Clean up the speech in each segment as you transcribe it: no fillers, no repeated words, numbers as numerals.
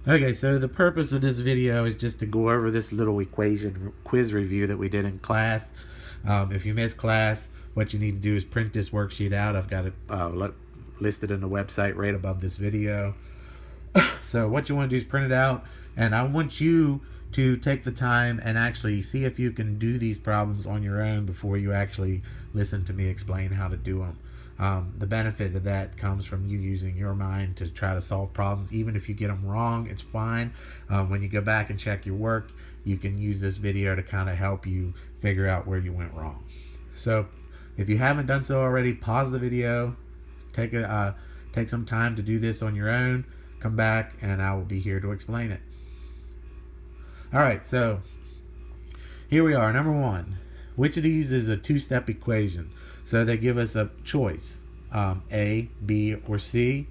Okay, so the purpose of this video is just to go over this little equation quiz review that we did in class. If you missed class, what you need to do is print this worksheet out. I've got it listed in the website right above this video. So what you want to do is print it out, and I want you to take the time and actually see if you can do these problems on your own before you actually listen to me explain how to do them. The benefit of that comes from you using your mind to try to solve problems. Even if you get them wrong, it's fine. When you go back and check your work, you can use this video to kind of help you figure out where you went wrong. So if you haven't done so already, pause the video, take some time to do this on your own, come back, and I will be here to explain it. Alright, so here we are. Number one, which of these is a two-step equation? So they give us a choice, A, B, or C.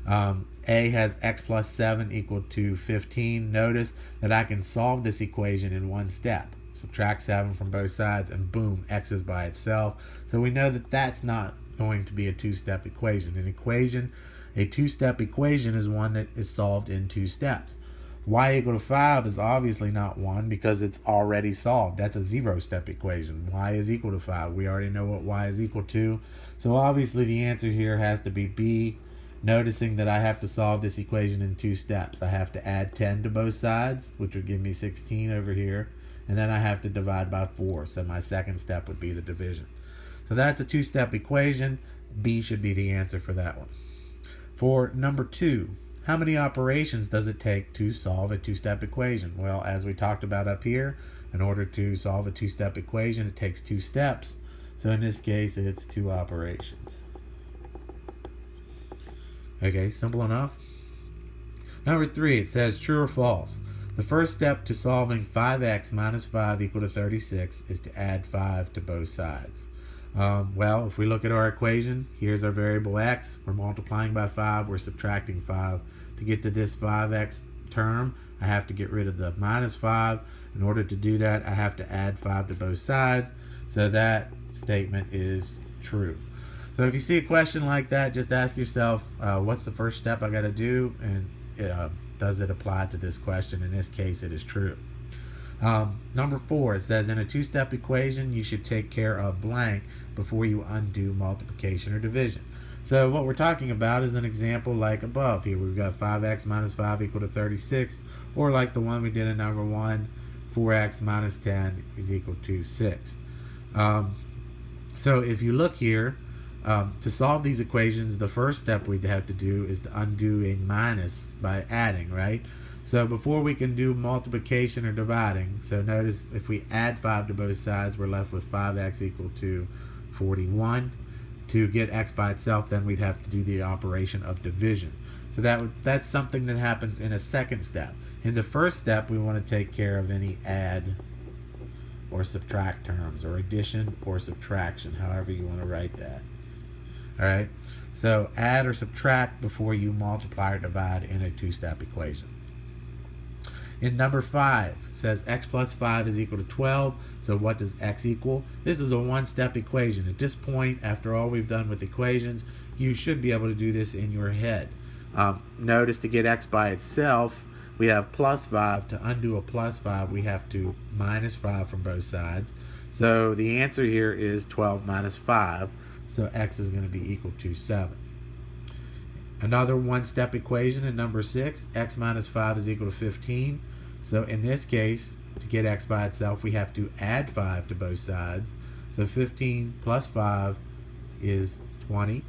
A has x plus 7 equal to 15. Notice that I can solve this equation in one step. Subtract 7 from both sides, and boom, x is by itself. So we know that that's not going to be a two-step equation. A two-step equation is one that is solved in two steps. Y equal to 5 is obviously not 1 because it's already solved. That's a zero-step equation. Y is equal to 5. We already know what y is equal to. So obviously the answer here has to be B, noticing that I have to solve this equation in two steps. I have to add 10 to both sides, which would give me 16 over here. And then I have to divide by 4. So my second step would be the division. So that's a two-step equation. B should be the answer for that one. For number 2, how many operations does it take to solve a two-step equation? Well, as we talked about up here, in order to solve a two-step equation, it takes 2 steps. So in this case, it's 2 operations. Okay, simple enough. Number 3, it says true or false. The first step to solving 5x minus 5 equal to 36 is to add 5 to both sides. Well, if we look at our equation, here's our variable x. We're multiplying by 5. We're subtracting 5. To get to this 5x term, I have to get rid of the minus 5. In order to do that, I have to add 5 to both sides. So that statement is true. So if you see a question like that, just ask yourself, what's the first step I got to do? And does it apply to this question? In this case, it is true. Number 4, it says in a two-step equation you should take care of blank before you undo multiplication or division. So what we're talking about is an example like above. Here we've got 5x minus 5 equal to 36, or like the one we did in number 1, 4x minus 10 is equal to 6. So if you look here, to solve these equations, the first step we'd have to do is to undo a minus by adding, right? So before we can do multiplication or dividing, so notice if we add 5 to both sides, we're left with 5x equal to 41. To get x by itself, then we'd have to do the operation of division. So that's something that happens in a second step. In the first step, we want to take care of any add or subtract terms, or addition or subtraction, however you want to write that. Alright, so add or subtract before you multiply or divide in a two-step equation. In number 5, it says x plus 5 is equal to 12. So what does x equal? This is a one-step equation. At this point, after all we've done with equations, you should be able to do this in your head. Notice to get x by itself, we have plus 5. To undo a plus 5, we have to minus 5 from both sides. So the answer here is 12 minus 5. So x is going to be equal to 7. Another one-step equation in number 6, x minus 5 is equal to 15. So in this case, to get x by itself, we have to add 5 to both sides. So 15 plus 5 is 20.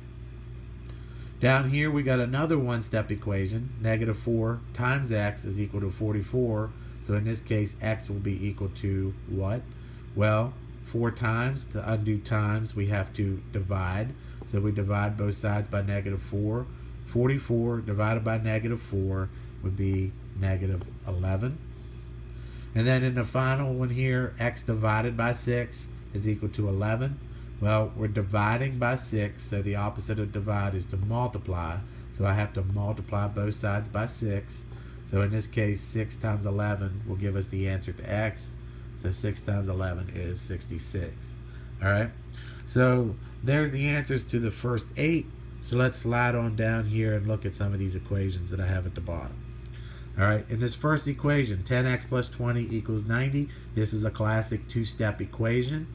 Down here, we got another one-step equation. Negative 4 times x is equal to 44. So in this case, x will be equal to what? Well, 4 times. To undo times, we have to divide. So we divide both sides by negative 4. 44 divided by negative 4 would be negative 11. And then in the final one here, x divided by 6 is equal to 11. Well, we're dividing by 6, so the opposite of divide is to multiply. So I have to multiply both sides by 6. So in this case, 6 times 11 will give us the answer to x. So 6 times 11 is 66. All right. So there's the answers to the first 8. So let's slide on down here and look at some of these equations that I have at the bottom. All right, in this first equation, 10x plus 20 equals 90. This is a classic two-step equation.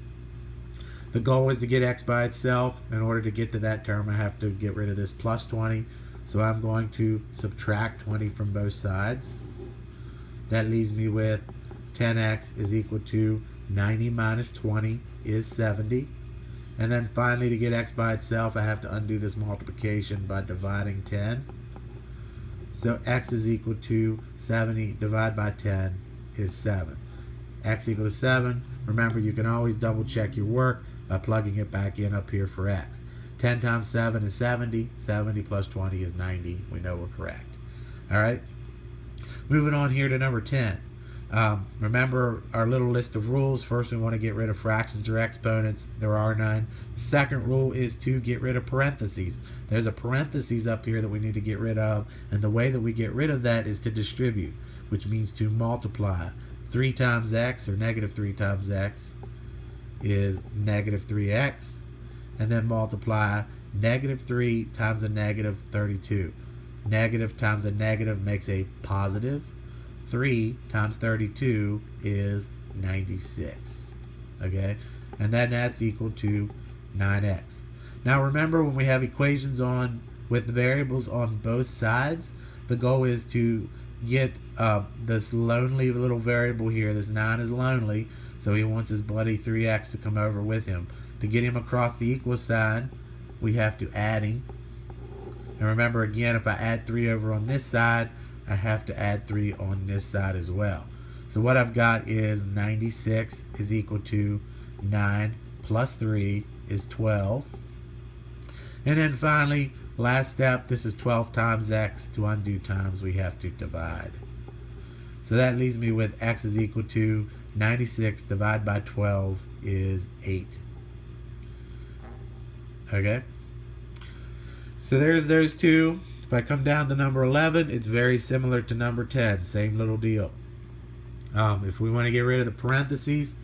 The goal is to get x by itself. In order to get to that term, I have to get rid of this plus 20. So I'm going to subtract 20 from both sides. That leaves me with 10x is equal to 90 minus 20 is 70. And then finally, to get x by itself, I have to undo this multiplication by dividing 10. So x is equal to 70 divided by 10 is 7. X equal to 7. Remember, you can always double check your work by plugging it back in up here for x. 10 times 7 is 70. 70 plus 20 is 90. We know we're correct. All right. Moving on here to number 10. Remember our little list of rules. First, we want to get rid of fractions or exponents. There are none. The second rule is to get rid of parentheses. There's a parentheses up here that we need to get rid of, and the way that we get rid of that is to distribute, which means to multiply. 3 times x, or negative 3 times x, is negative 3x, and then multiply negative 3 times a negative 32. Negative times a negative makes a positive. 3 times 32 is 96. Okay? And then that's equal to 9x. Now remember, when we have equations on with variables on both sides, the goal is to get this lonely little variable here. This 9 is lonely, so he wants his buddy 3x to come over with him. To get him across the equal sign, we have to add him. And remember, again, if I add 3 over on this side, I have to add 3 on this side as well. So what I've got is 96 is equal to 9 plus 3 is 12. And then finally, last step, this is 12 times x. To undo times, we have to divide. So that leaves me with x is equal to 96 divided by 12 is 8. Okay? So there's those two. If I come down to number 11, it's very similar to number 10. Same little deal. If we want to get rid of the parentheses,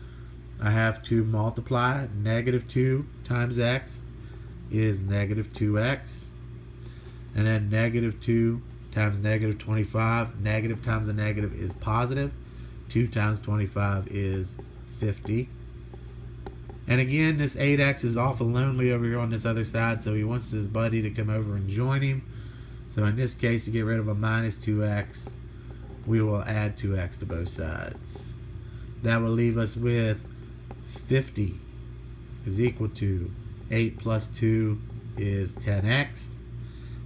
I have to multiply. Negative 2 times x is negative 2x. And then negative 2 times negative 25. Negative times a negative is positive. 2 times 25 is 50. And again, this 8x is awful lonely over here on this other side, so he wants his buddy to come over and join him. So in this case, to get rid of a minus 2x, we will add 2x to both sides. That will leave us with 50 is equal to 8 plus 2 is 10x.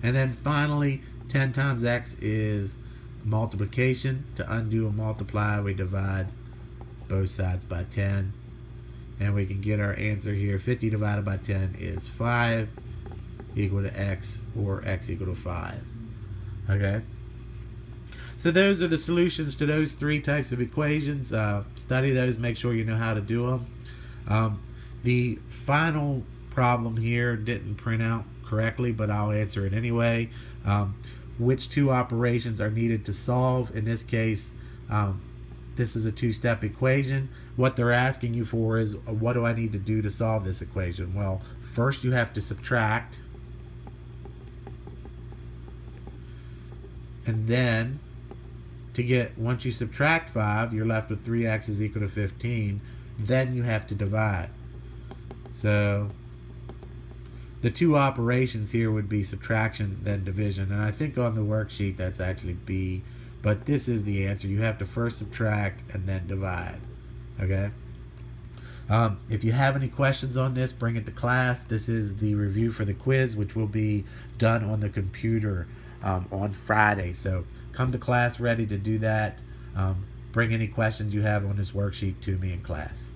And then finally, 10 times x is multiplication. To undo a multiply, we divide both sides by 10. And we can get our answer here. 50 divided by 10 is 5, equal to x, or x equal to 5. Okay? So those are the solutions to those 3 types of equations. Study those, make sure you know how to do them. The final problem here didn't print out correctly, but I'll answer it anyway. Which 2 operations are needed to solve? In this case, this is a 2-step equation. What they're asking you for is, what do I need to do to solve this equation? Well, first you have to subtract. And then, once you subtract 5, you're left with 3x is equal to 15. Then you have to divide. So, the 2 operations here would be subtraction, then division. And I think on the worksheet that's actually B. But this is the answer. You have to first subtract and then divide. Okay? If you have any questions on this, bring it to class. This is the review for the quiz, which will be done on the computer on Friday. So come to class ready to do that. Bring any questions you have on this worksheet to me in class.